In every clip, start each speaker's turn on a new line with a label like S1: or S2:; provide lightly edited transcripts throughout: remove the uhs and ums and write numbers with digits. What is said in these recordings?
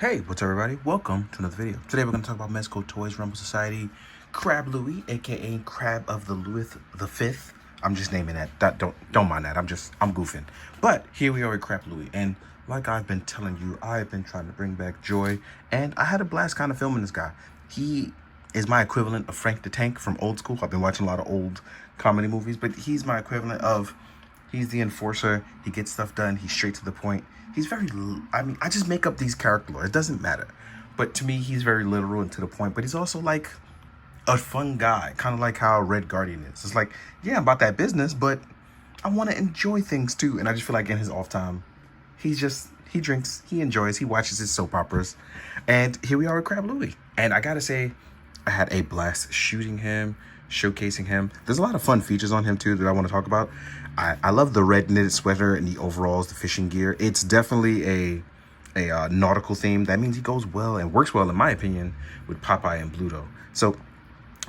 S1: Hey, what's up, everybody? Welcome to another video. Today we're going to talk about Mezco Toys Rumble Society Crab Louie, aka Crab of the Louis the Fifth. I'm just naming that. Don't mind that. I'm goofing. But here we are with Crab Louie, and like I've been telling you, I've been trying to bring back joy, and I had a blast kind of filming this guy. He is my equivalent of Frank the Tank from old school. I've been watching a lot of old comedy movies, but he's my equivalent of. He's the enforcer. He gets stuff done. He's straight to the point. He's very, I just make up these character lore. It doesn't matter. But to me, he's very literal and to the point. But he's also like a fun guy, kind of like how Red Guardian is. It's like, yeah, I'm about that business, but I want to enjoy things too. And I just feel like in his off time, he drinks, he enjoys, he watches his soap operas. And here we are with Crab Louie. And I got to say, I had a blast shooting him, showcasing him. There's a lot of fun features on him too that I want to talk about. I love the red knitted sweater and the overalls, the fishing gear. It's definitely a nautical theme. That means he goes well and works well, in my opinion, with Popeye and Bluto. So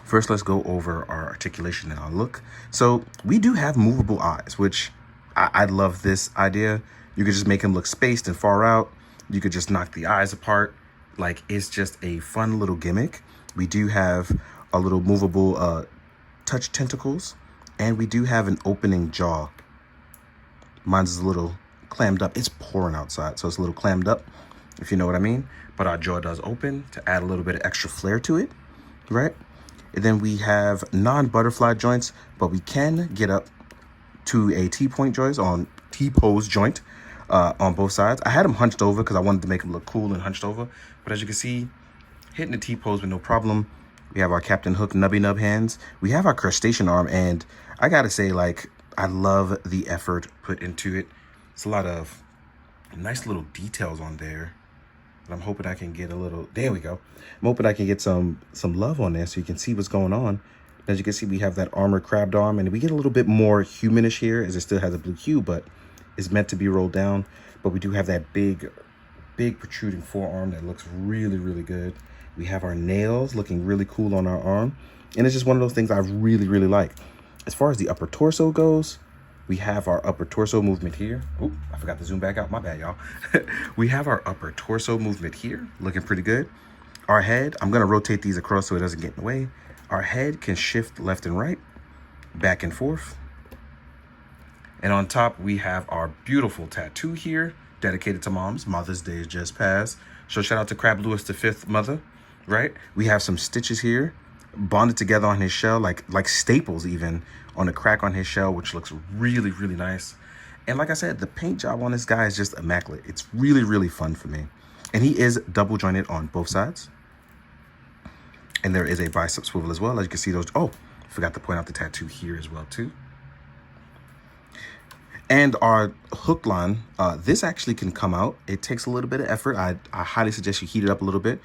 S1: first, let's go over our articulation and our look. So we do have movable eyes, which I love this idea. You could just make him look spaced and far out. You could just knock the eyes apart. Like, it's just a fun little gimmick. We do have a little movable touch tentacles. And we do have an opening jaw. Mine's is a little clammed up. It's pouring outside, so it's a little clammed up, if you know what I mean. But our jaw does open to add a little bit of extra flair to it, right? And then we have non-butterfly joints, but we can get up to a T-point joint on T-pose joint on both sides. I had them hunched over because I wanted to make them look cool and hunched over. But as you can see, hitting the T-pose with no problem. We have our Captain Hook nubby nub hands. We have our crustacean arm, and I gotta say, like, I love the effort put into it. It's a lot of nice little details on there. But I'm hoping I can get a little, there we go. I'm hoping I can get some love on there so you can see what's going on. As you can see, we have that armored crabbed arm, and we get a little bit more humanish here as it still has a blue hue, but it's meant to be rolled down. But we do have that big protruding forearm that looks really, really good. We have our nails looking really cool on our arm. And it's just one of those things I really, really like. As far as the upper torso goes, we have our upper torso movement here. Oh, I forgot to zoom back out. My bad, y'all. We have our upper torso movement here, looking pretty good. Our head, I'm going to rotate these across so it doesn't get in the way. Our head can shift left and right, back and forth. And on top, we have our beautiful tattoo here, dedicated to moms. Mother's Day is just passed. So shout out to Crab Louis the Fifth mother, right? We have some stitches here, bonded together on his shell, like staples even, on the crack on his shell, which looks really, really nice. And like I said, the paint job on this guy is just immaculate. It's really, really fun for me. And he is double jointed on both sides. And there is a bicep swivel as well. As you can see those, oh, forgot to point out the tattoo here as well too. And our hook line, this actually can come out. It takes a little bit of effort. I highly suggest you heat it up a little bit,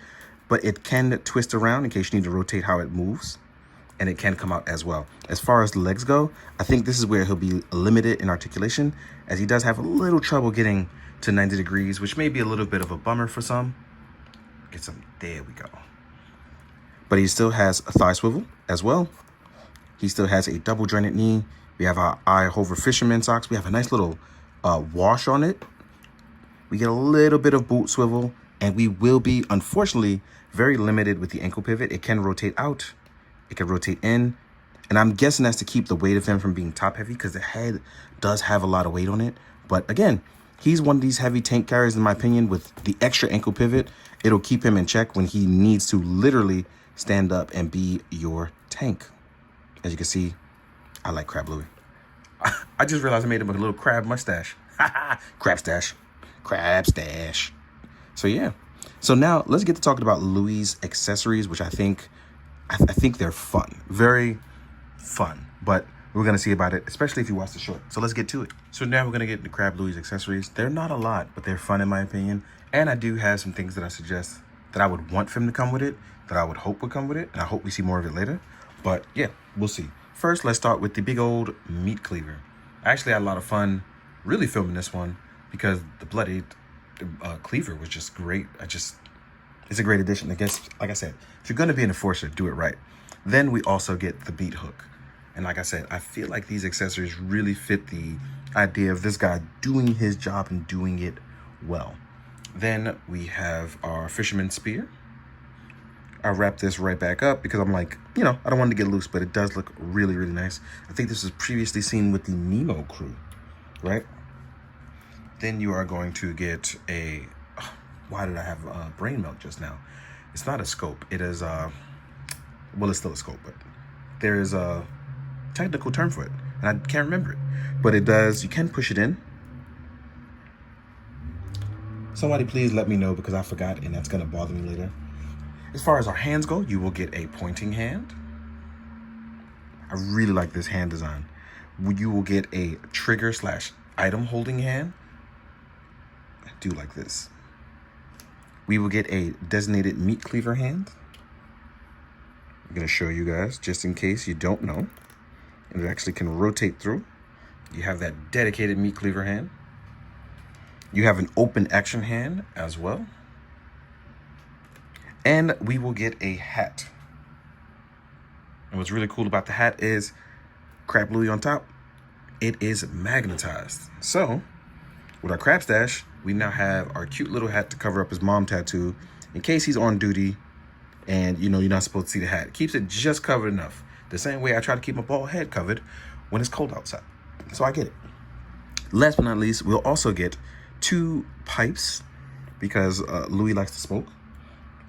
S1: but it can twist around in case you need to rotate how it moves, and it can come out as well. As far as the legs go, I think this is where he'll be limited in articulation, as he does have a little trouble getting to 90 degrees, which may be a little bit of a bummer for some. Get some, there we go. But he still has a thigh swivel as well. He still has a double jointed knee. We have our eye hover fisherman socks. We have a nice little wash on it. We get a little bit of boot swivel, and we will be, unfortunately, very limited with the ankle pivot. It can rotate out, it can rotate in, and I'm guessing that's to keep the weight of him from being top heavy, because the head does have a lot of weight on it. But again, he's one of these heavy tank carriers, in my opinion. With the extra ankle pivot, it'll keep him in check when he needs to literally stand up and be your tank. As you can see, I like Crab Louie. I just realized I made him a little crab mustache. Crab stash. Crab stash. So yeah. So now let's get to talking about Louie's accessories, which I think they're fun. Very fun. But we're going to see about it, especially if you watch the short. So let's get to it. So now we're going to get into Crab Louie's accessories. They're not a lot, but they're fun in my opinion. And I do have some things that I suggest that I would want for him to come with it, that I would hope would come with it. And I hope we see more of it later. But yeah, we'll see. First, let's start with the big old meat cleaver. I actually had a lot of fun really filming this one because the bloody cleaver was just great. It's a great addition. I guess, like I said, if you're going to be an enforcer, do it right. Then we also get the beat hook. And like I said, I feel like these accessories really fit the idea of this guy doing his job and doing it well. Then we have our fisherman spear. I wrap this right back up because I'm like, I don't want it to get loose, but it does look really, really nice. I think this was previously seen with the Nemo crew, right? Then you are going to get a, why did I have brain melt just now? It's not a scope. It is, well, it's still a scope, but there is a technical term for it, and I can't remember it. But it does, you can push it in. Somebody please let me know because I forgot, and that's going to bother me later. As far as our hands go, you will get a pointing hand. I really like this hand design. You will get a trigger / item holding hand. I do like this. We will get a designated meat cleaver hand. I'm going to show you guys just in case you don't know. And it actually can rotate through. You have that dedicated meat cleaver hand. You have an open action hand as well. And we will get a hat. And what's really cool about the hat is Crab Louie on top. It is magnetized. So with our crab stash, we now have our cute little hat to cover up his mom tattoo in case he's on duty and you're not supposed to see the hat. It keeps it just covered enough. The same way I try to keep my bald head covered when it's cold outside. So I get it. Last but not least, we'll also get 2 pipes because Louie likes to smoke.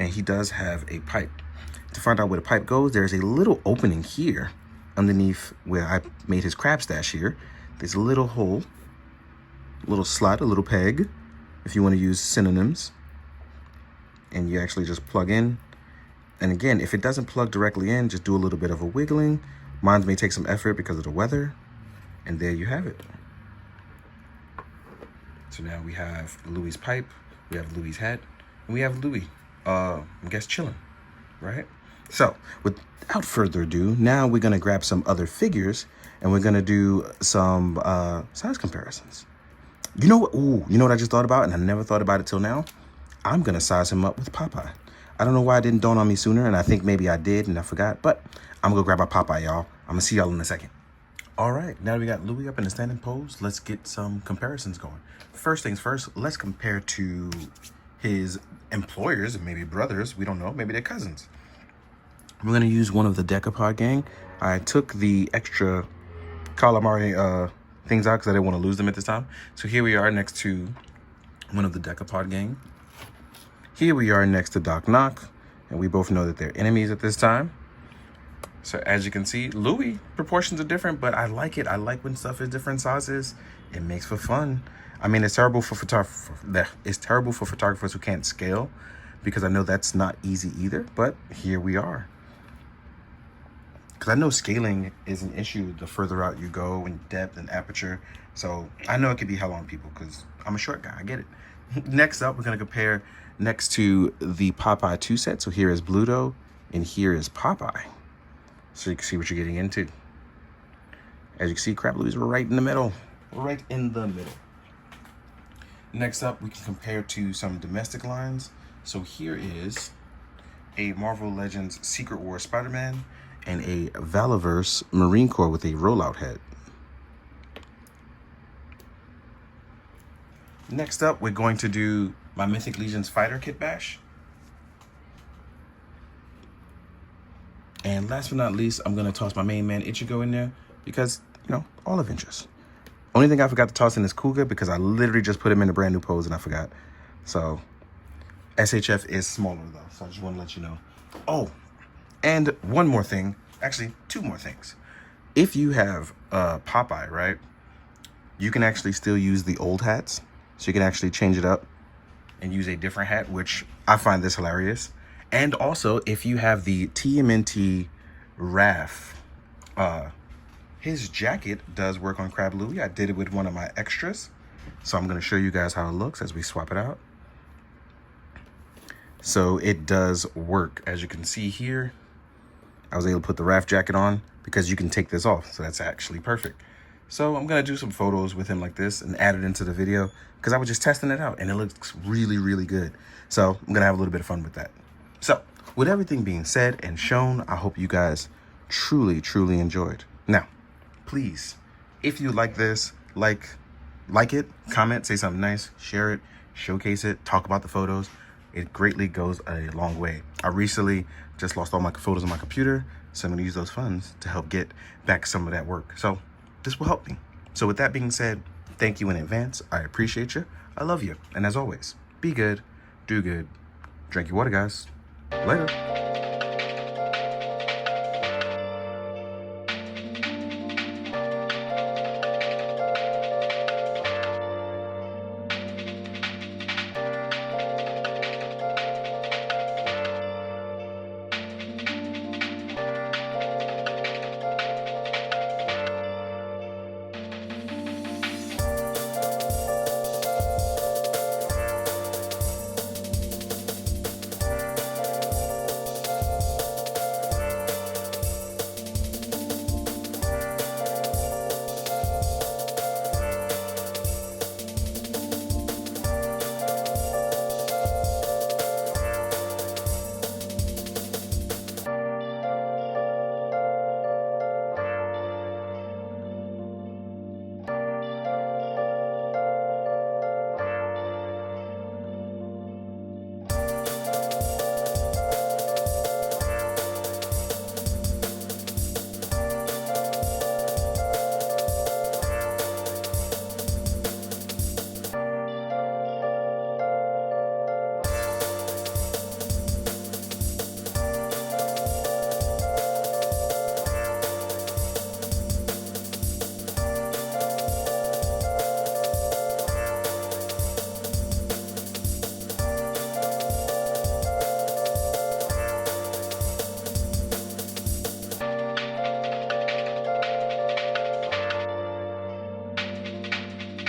S1: And he does have a pipe. To find out where the pipe goes, there's a little opening here underneath where I made his crab stash here. There's a little hole, a little slot, a little peg, if you want to use synonyms. And you actually just plug in. And again, if it doesn't plug directly in, just do a little bit of a wiggling. Mine may take some effort because of the weather. And there you have it. So now we have Louie's pipe, we have Louie's hat, and we have Louie. I guess chilling, right? So without further ado, now we're gonna grab some other figures and we're gonna do some size comparisons. You know what? Ooh, you know what I just thought about, and I never thought about it till now. I'm gonna size him up with Popeye. I don't know why it didn't dawn on me sooner, and I think maybe I did and I forgot, but I'm gonna go grab our Popeye, y'all. I'm gonna see y'all in a second. All right, now that we got Louie up in the standing pose, let's get some comparisons going. First things first, let's compare to his employers and maybe brothers. We don't know, maybe they're cousins. We're gonna use one of the Decapod gang. I took the extra calamari things out because I didn't want to lose them at this time. So here we are next to one of the Decapod gang. Here we are next to Doc Knock, and we both know that they're enemies at this time. So as you can see, Louie, proportions are different, but I like it. I like when stuff is different sizes. It makes for fun. I mean, it's terrible for photographers who can't scale, because I know that's not easy either, but here we are. Because I know scaling is an issue the further out you go in depth and aperture. So I know it could be hell on people because I'm a short guy. I get it. Next up, we're going to compare next to the Popeye 2 set. So here is Bluto and here is Popeye. So you can see what you're getting into. As you can see, Crab Louie's right in the middle. Right in the middle. Next up, we can compare to some domestic lines. So here is a Marvel Legends Secret War Spider-Man and a Valaverse Marine Corps with a rollout head. Next up, we're going to do my Mythic Legions Fighter Kit Bash. And last but not least, I'm going to toss my main man Ichigo in there because, all of interest. Only thing I forgot to toss in is Kuga because I literally just put him in a brand new pose and I forgot. So SHF is smaller though, so I just want to let you know. Oh, and one more thing. Actually, 2 more things. If you have Popeye, right, you can actually still use the old hats. So you can actually change it up and use a different hat, which I find this hilarious. And also, if you have the TMNT Raph, his jacket does work on Crab Louie. I did it with one of my extras. So I'm going to show you guys how it looks as we swap it out. So it does work. As you can see here, I was able to put the Raph jacket on because you can take this off. So that's actually perfect. So I'm going to do some photos with him like this and add it into the video because I was just testing it out and it looks really, really good. So I'm going to have a little bit of fun with that. So with everything being said and shown, I hope you guys truly, truly enjoyed. Now, please, if you like this, like it, comment, say something nice, share it, showcase it, talk about the photos. It greatly goes a long way. I recently just lost all my photos on my computer, so I'm gonna use those funds to help get back some of that work. So this will help me. So with that being said, thank you in advance. I appreciate you. I love you. And as always, be good, do good, drink your water, guys. Later.